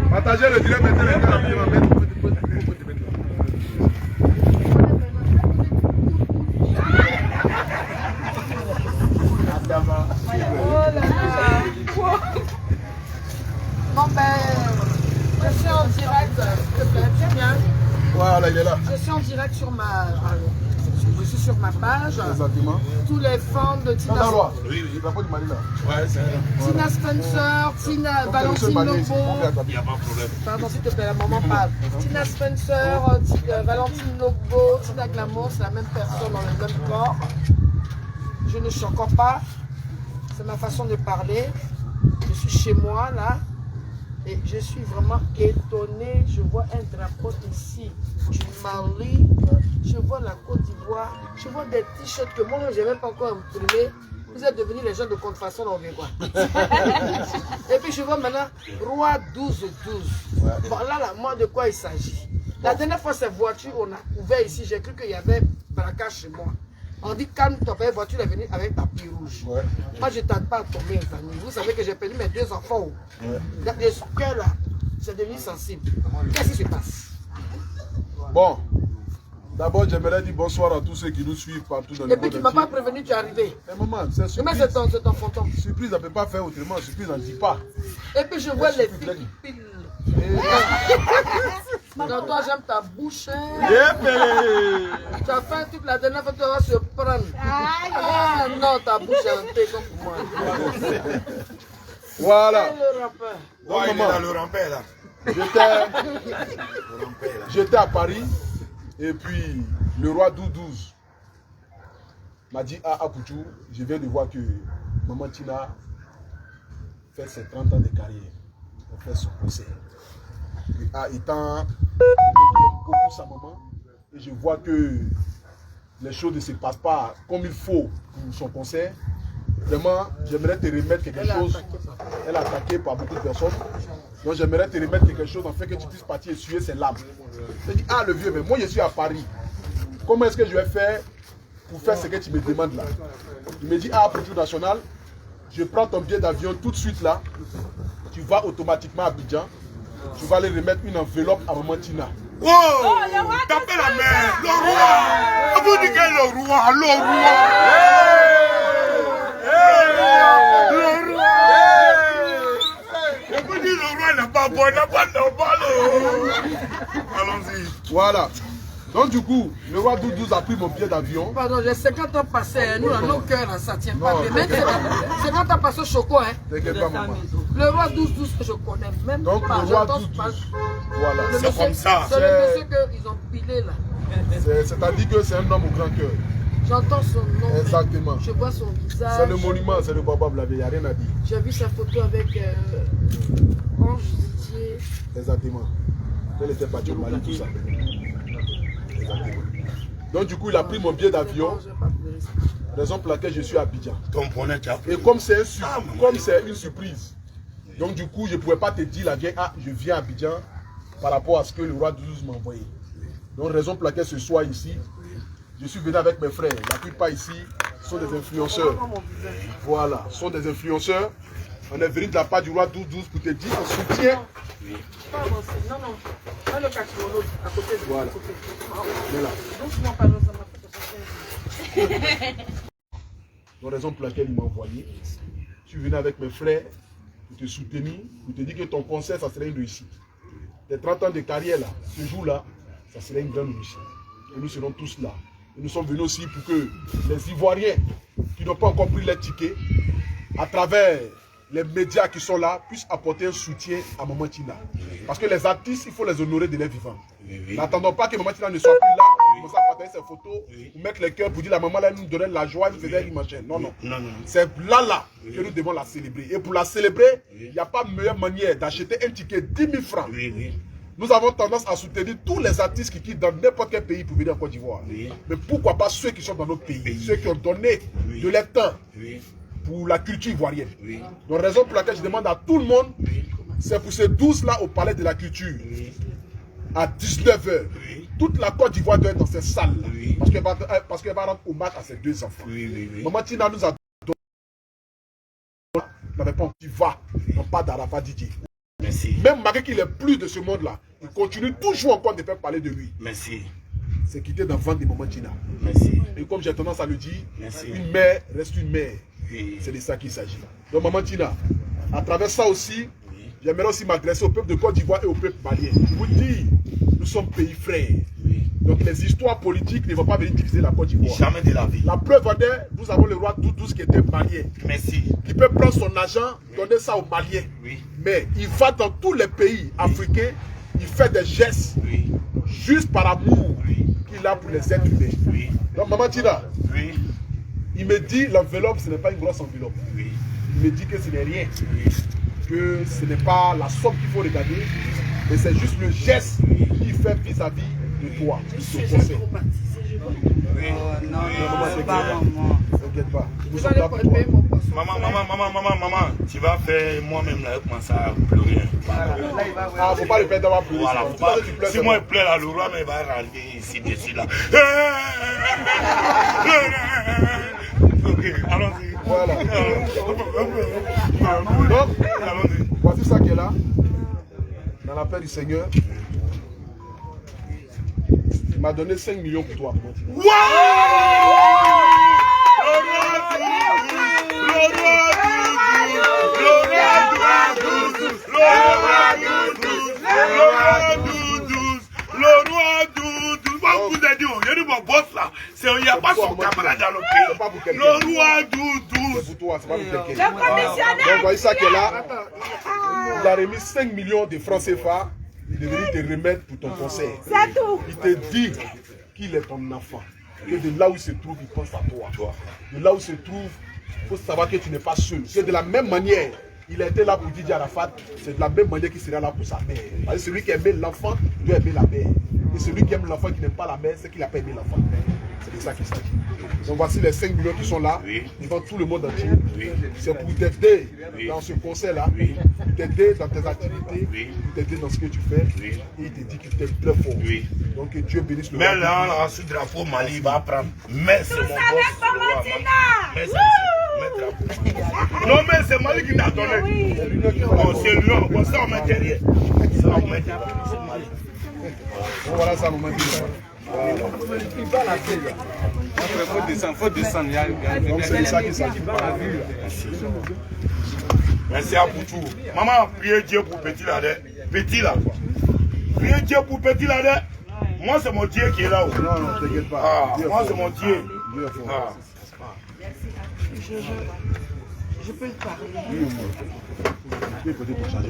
Partagez le direct maintenant. Bon ben, je suis en direct, s'il te plaît, tu viens. Voilà, il est là. Je suis en direct sur ma... Je suis sur ma page. Exactement. Tous les fans de Tina... Oui, il n'a pas du Mali là. Ouais, c'est Tina Spencer, Tina Valentine Lobo. Il n'y a pas de problème. Pardon, s'il te plaît, la maman parle. Tina Spencer, Valentine Lobo, Tina Glamour, c'est la même personne dans le même corps. Je ne suis encore pas. C'est ma façon de parler. Je suis chez moi là. Et je suis vraiment étonnée. Je vois un drapeau ici du Mali. Je vois la Côte d'Ivoire. Je vois des t-shirts que moi, je n'ai même pas encore imprimés. Vous êtes devenus les gens de contrefaçon dans le quoi. Et puis je vois maintenant Roi 12-12. Bon là, moi de quoi il s'agit? La dernière fois, ces voitures, on a ouvert ici. J'ai cru qu'il y avait braquage chez moi. On dit calme, ton père, voiture est venue avec tapis rouge. Ouais. Moi, je ne tente pas à tomber, famille. Vous savez que j'ai perdu mes 2 enfants. Ouais. Le cœur là, c'est devenu sensible. Qu'est-ce qui se passe? Bon, d'abord, j'aimerais dire bonsoir à tous ceux qui nous suivent partout dans le monde. Et puis, tu ne m'as pas prévenu, tu es arrivé. Mais maman, c'est surprise. Mais c'est ton fantôme. Surprise, on ne peut pas faire autrement. Surprise, on ne dit pas. Et puis, je vois les piles. Non, toi, j'aime ta bouche. Tu as fait toute la dernière fois que tu vas se prendre. Ah, non, ta bouche est un peu comme moi. Voilà. Le rappeur. Donc, il est dans le rampeur là. J'étais à Paris et puis le roi 12 m'a dit à Kouchou, je viens de voir que maman Tina fait ses 30 ans de carrière. Elle fait son concert. Étant beaucoup sa maman, et je vois que les choses ne se passent pas comme il faut pour son concert. Vraiment, j'aimerais te remettre quelque chose. Elle a attaqué par beaucoup de personnes. Donc j'aimerais te remettre quelque chose en fait que tu puisses partir essuyer ses larmes. Je dis, ah le vieux, mais moi je suis à Paris. Comment est-ce que je vais faire pour faire ce que tu me demandes là? Il me dit, ah, pour le national, je prends ton billet d'avion tout de suite là. Tu vas automatiquement à Abidjan. Tu vas aller remettre une enveloppe à maman Tina. Oh, tapez la main, le roi. Vous dites que le roi, le roi. Le roi. Et vous dites le roi n'est pas bon, n'est pas normal. Allons-y. Voilà. Donc du coup, le roi 12 a pris mon billet d'avion. Pardon, j'ai 50 ans passés, nous dans nos cœurs, ça ne tient pas. Même 50 ans passés au choco, hein. T'inquiète pas, maman. Le roi 12 que je connais même donc, pas. Le roi 12 voilà. C'est comme ça. C'est le monsieur qu'ils ont pilé là. C'est-à-dire que c'est un homme au grand cœur. J'entends son nom. Exactement. Je vois son visage. C'est le monument, c'est le Baba Blavé, il n'y a rien à dire. J'ai vu sa photo avec Ange Didier. Exactement. Elle était partie au Mali, tout ça. Exactement. Donc du coup, il a pris mon billet d'avion. Raison pour laquelle je suis à Abidjan. Et comme c'est une surprise, donc du coup, je ne pouvais pas te dire la vieille, ah, je viens à Abidjan par rapport à ce que le roi 12 m'a envoyé. Donc raison pour laquelle ce soir ici, je suis venu avec mes frères. La plupart ici sont des influenceurs. Voilà, sont des influenceurs. On est venu de la part du roi 12 pour te dire en soutien. Non, non. Pas le cachemolo à côté de voilà. Donc raison pour laquelle il m'a envoyé. Je suis venu avec mes frères pour te soutenir, pour te dire que ton concert, ça serait une réussite. Tes 30 ans de carrière là, ce jour-là, ça serait une grande réussite. Et nous serons tous là. Et nous sommes venus aussi pour que les Ivoiriens qui n'ont pas encore pris les tickets, à travers les médias qui sont là, puissent apporter un soutien à Maman Tina. Parce que les artistes, il faut les honorer de leur vivant. N'attendons pas que Maman Tina ne soit plus là, pour ça partager ses photos, pour mettre les cœurs, pour dire la maman là, elle nous donnait la joie, elle nous faisait l'image. Non, non. C'est là que nous devons la célébrer. Et pour la célébrer, il n'y a pas meilleure manière d'acheter un ticket 10 000 francs. Nous avons tendance à soutenir tous les artistes qui quittent dans n'importe quel pays pour venir en Côte d'Ivoire. Mais pourquoi pas ceux qui sont dans notre pays, ceux qui ont donné de leur temps pour la culture ivoirienne. Donc raison pour laquelle je demande à tout le monde, c'est pour ces 12 là au Palais de la Culture, à 19 h. Toute la Côte d'Ivoire doit être dans cette salle là, parce qu'elle va rendre hommage à ses 2 enfants. Maman Tina nous a donné, n'avait pas qui va, non pas d'Arafat Didier. Merci. Même malgré qu'il est plus de ce monde-là, il continue toujours encore de faire parler de lui. Merci. C'est quitter d'enfant des moments Tina. Merci. Et comme j'ai tendance à le dire, Merci. une mère reste une mère. Oui. C'est de ça qu'il s'agit. Donc maman Tina, à travers ça aussi, Oui. j'aimerais aussi m'adresser au peuple de Côte d'Ivoire et au peuple malien. Je vous dis, nous sommes pays frères. Oui. Donc les histoires politiques ne vont pas venir diviser la Côte d'Ivoire. Jamais de la vie. La preuve en est, nous avons le roi Doudous qui était malien. Merci. Qui peut prendre son argent, donner ça aux Maliens. Oui. Mais il va dans tous les pays africains, il fait des gestes Oui. juste par amour Oui. qu'il a pour les êtres humains. Oui. Donc maman Tina, Oui. il me dit l'enveloppe, ce n'est pas une grosse enveloppe. Oui. Il me dit que ce n'est rien, Oui. que ce n'est pas la somme qu'il faut regarder, mais c'est juste le geste qu'il fait vis-à-vis de toi, de ce conseil. Oui. Non, maman, c'est c'est pas clair. maman. T'inquiète pas, nous Je sommes vais là aller pour toi. payer mon poisson. Maman, tu vas faire moi-même là, je commence à pleurer. Là, il va Ah, faut pas le faire d'avoir pleuré. Voilà, c'est faut bon. pas- Tu pleures, si c'est moi bon. je pleure là, le roi mais il va rentrer ici, dessus là. Ok, allons-y. Voilà. Donc, Allons-y. voici ça qui est là, dans la paix du Seigneur. Il m'a donné 5 millions pour toi. Wow! Il n'y a pas son camarade dans le pays. Le roi Doudou. C'est pour toi, c'est pas pour quelqu'un. Le commissionnaire. Donc, voici ça qui est là. Il a remis 5 millions de francs CFA. Il est venu te remettre pour ton conseil. C'est tout. Il te dit qu'il est ton enfant. Que de là où il se trouve, il pense à toi. De là où il se trouve, il faut savoir que tu n'es pas seul. C'est de la même manière. Il a été là pour Didier Arafat, c'est de la même manière qu'il sera là pour sa mère. Parce que celui qui aime l'enfant doit aimer la mère. Et celui qui aime l'enfant qui n'aime pas la mère, c'est qu'il n'a pas aimé l'enfant. C'est de ça qu'il s'agit. Donc voici les 5 millions qui sont là, Oui. devant tout le monde entier. Oui. C'est pour t'aider Oui. dans ce conseil-là, Oui. pour t'aider dans tes activités, Oui. pour t'aider dans ce que tu fais. Oui. Et il te dit qu'il t'aime très fort. Oui. Donc que Dieu bénisse le Mais roi. là, on a sous drapeau Mali, il va prendre. Mais c'est mon boss. avec le roi. Mamadina. Mais c'est drapeau. Non, mais c'est Mali qui t'a donné. C'est l'union qui va Bon, la c'est lui, bon, ça on met derrière. Ça on met derrière. C'est Mali. Bon, voilà ça, maman. Faut descendre. Donc c'est de ça qu'il s'agit. Merci à vous tous. Maman, priez Dieu pour petit là. Petit là. Priez Dieu pour petit là. Moi, c'est mon Dieu qui est là-haut. Non, non, t'inquiète pas. Ah, Dieu est moi, fort. c'est mon Dieu. Dieu est fort. Ah. Je peux le parler. Oui, moi. Tu peux peut-être changer.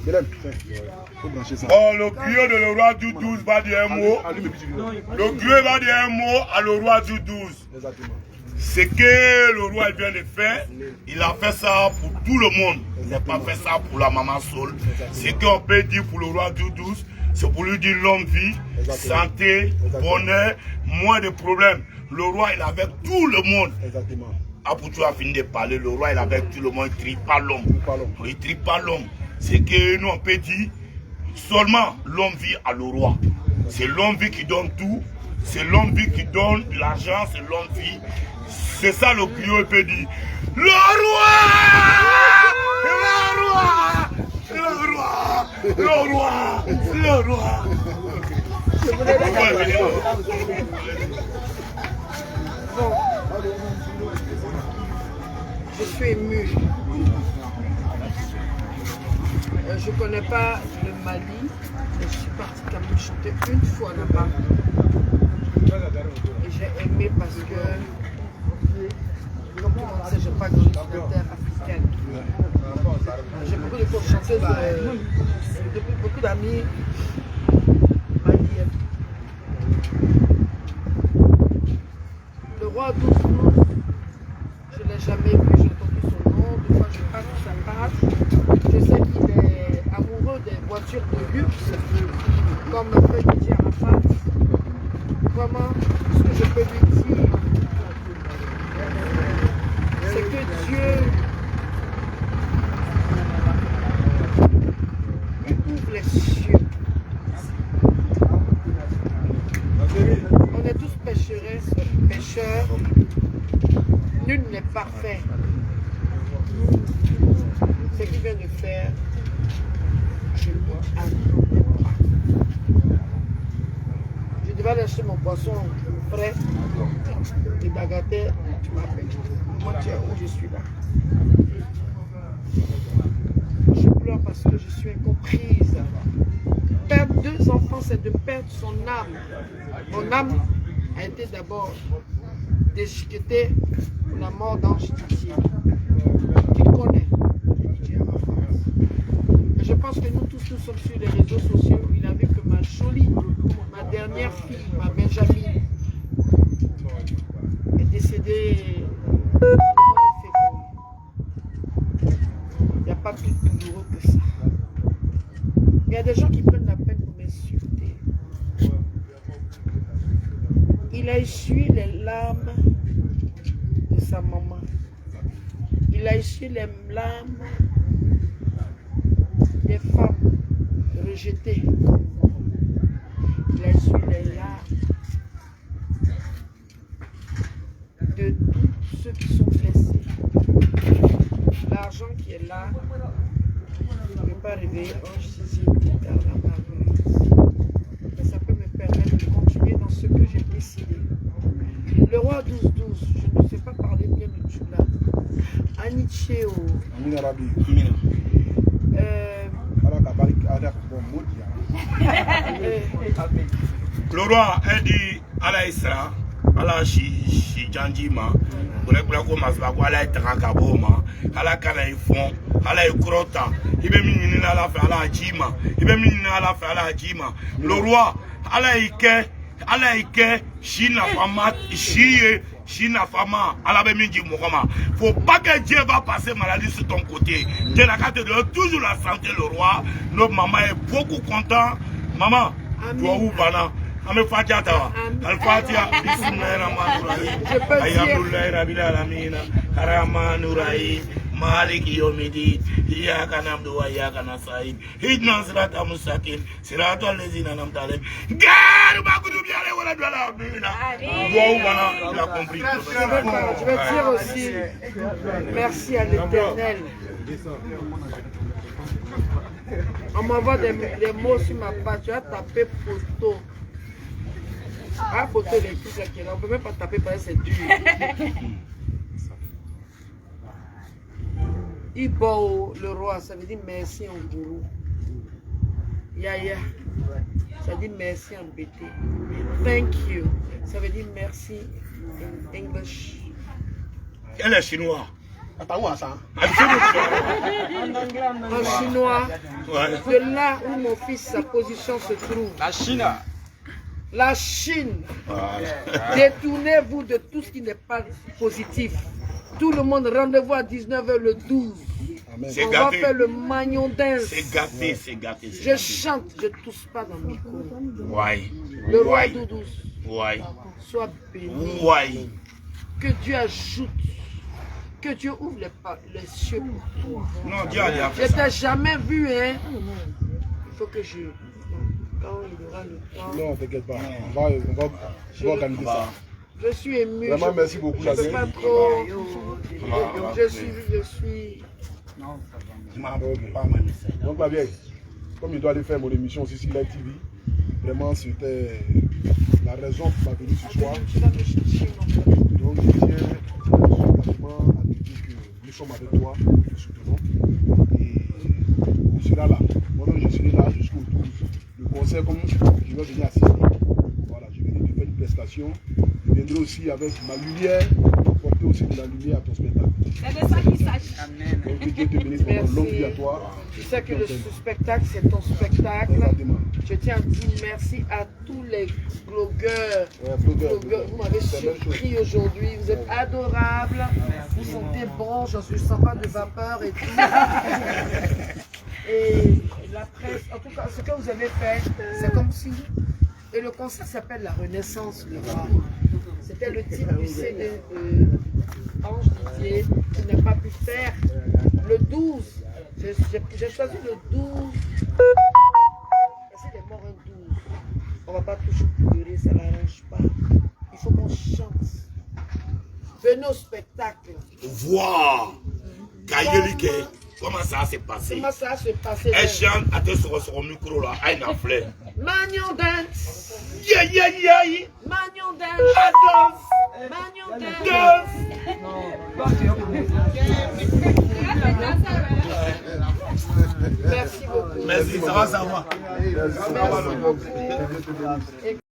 Bélem, tiens, faut brancher ça. Oh, le griot de le roi Doudou va dire un mot. Allume et puis tu viens. Le griot va dire un mot à le roi Doudou. Exactement. Ce que le roi vient de faire, il a fait ça pour tout le monde. Il n'a pas fait ça pour la maman Sol. Ce qu'on peut dire pour le roi Doudou, c'est pour lui dire longue vie, santé, bonheur, moins de problèmes. Le roi, il avait tout le monde. Exactement. Après tu as fini de parler, le roi, il avait tout le monde, il ne trie pas l'homme. Parlons. Il ne trie pas l'homme. C'est que nous, on peut dire, seulement l'homme vit à le roi. C'est l'homme vie qui donne tout. C'est l'homme vie qui donne l'argent, c'est l'homme vie. C'est ça le griot peut dire. Le roi! Le roi! Le roi! Le roi! Le roi! Bon. Je suis émue. Je ne connais pas le Mali, mais je suis partie quand même chanter une fois là-bas. Et j'ai aimé parce que, comme tout le monde sait, je n'ai pas grandi sur la terre africaine. J'ai beaucoup de chanteuses, beaucoup d'amis maliens. Le roi Doudou, je ne l'ai jamais vu, j'ai entendu son nom, des fois je passe sur sa page. Je sais qu'il est amoureux des voitures de luxe, comme le fait Didier Arafat. Vraiment, ce que je peux lui dire, c'est que Dieu ouvre les cieux. On est tous pécheurs. Nul n'est parfait. Ce qu'il vient de faire, je lui adore. Je devais aller acheter mon poisson frais, des bagatelles, tu m'appelles. Moi, tu es où je suis là. Je pleure parce que je suis incomprise. Perdre 2 enfants, c'est de perdre son âme. Mon âme a été d'abord déchiquetée pour la mort d'Ange Didier. Tu connais Didier à ma face. Mais je pense que nous tous, nous sommes sur les réseaux sociaux. Il a vu que ma jolie, ma dernière fille, ma Benjamin, est décédée au mois de février. Il n'y a pas plus douloureux que ça. Il y a des gens qui prennent la peine pour m'insulter. Il a essuyé les larmes de sa maman. Il a essuyé les larmes des femmes rejetées. Il a essuyé les larmes de tous ceux qui sont blessés. L'argent qui est là ne peut pas réveiller un sixième dans la malheureuse. Mais ça peut me permettre de continuer dans ce que j'ai décidé. Le roi 12-12, je ne sais pas parler bien de Tchula. Anicheo. Le roi a dit à la Isra, à la Chijanjima, pour les Masbako, à la Trakaboma, à la Kanaïfon, à la Krota, il veut m'y à la faire à la Jima, il veut m'y à la faire à la Jima. Le roi, à la Ike, China Fama, China Fama, à la Bemidi Moukama. Faut pas que Dieu va passer maladie sur ton côté. Dieu la carte de toujours la santé, le roi. Notre maman est beaucoup content. Maman, toi où Bana? Ame Fatia Tawa. Al Fatia, Bismillahirrahmanirrahim. Alhamdulillah Rabbil Alamin. Rahmanurrahim. Malik Yomidi. Iyaka na'budu wa iyaka nasta'in. Ihdina siratal mustaqim. Siratal ladzina an'amta alaihim. Gare Bakoudou Biale wala Douala Bina. Toi où Bana, il a compris. Je vais dire aussi merci à l'Éternel. On m'envoie des mots sur ma page. Tu as tapé photo. Ah, photo électrique là qui est là. On ne peut même pas taper parce que c'est dur. Ibo, le roi, ça veut dire merci en gourou. Yaya, ça veut dire merci en bété. Thank you, ça veut dire merci in English. Elle est chinoise. Attends-moi ça. En chinois, de là où mon fils, sa position se trouve. La Chine. La Chine. Détournez-vous de tout ce qui n'est pas positif. Tout le monde, rendez-vous à 19h le 12. On va faire le magnon dance. C'est gâté, c'est gâté. Je chante, je ne tousse pas dans le micro. Ouais. Le roi Doudou, Ouais. sois béni. Ouais. Que Dieu ajoute, que Dieu ouvre les cieux pour toi. Non, Dieu a Je fait ne ça. t'ai jamais vu, hein. Il faut que je... Quand il aura le temps... Non, t'inquiète pas. On va organiser ça. Je suis ému. Vraiment, merci beaucoup. Je ne peux pas trop... Je suis... Donc, ma vieille, comme je dois aller faire mon émission aussi sur Live TV, vraiment, c'était la raison pour ma venue ce soir. Tu vas me chercher, non? Donc, je tiens absolument à te dire que nous sommes avec toi, nous te soutenons. Et tu seras là. Moi-même, je serai là jusqu'au 12. Le concert, comme je vais venir assister. Voilà, je vais venir te faire une prestation. Je viendrai aussi avec ma lumière, porter aussi de la lumière à ton spectacle. Donc, que Dieu te bénisse pendant longue vie à toi. Tu sais que le spectacle, c'est ton spectacle. Exactement. Je tiens à dire merci à tous les blogueurs. Vous m'avez surpris aujourd'hui. Vous êtes adorables. Vous sentez bon. Je ne sens pas de vapeur et tout. Et la presse, en tout cas, ce que vous avez fait, c'est comme si... Et le concert s'appelle La Renaissance, le roi. C'était le titre du CD de Ange Didier, qui n'a pas pu faire le 12. J'ai choisi le 12. Parce qu'il est mort un 12. On ne va pas toujours pleurer, ça n'arrange pas. Il faut qu'on chante. Venez au spectacle. Voir. Kayelike. Comment ça s'est passé? Comment ça s'est passé? Elle chante, attends sur le micro là, elle a fleur. Magnon dance. Yeah, yeah, yeah. Magnon dance. Adolphe. Magnon dance. Merci beaucoup. Merci, ça va, ça va. Merci beaucoup.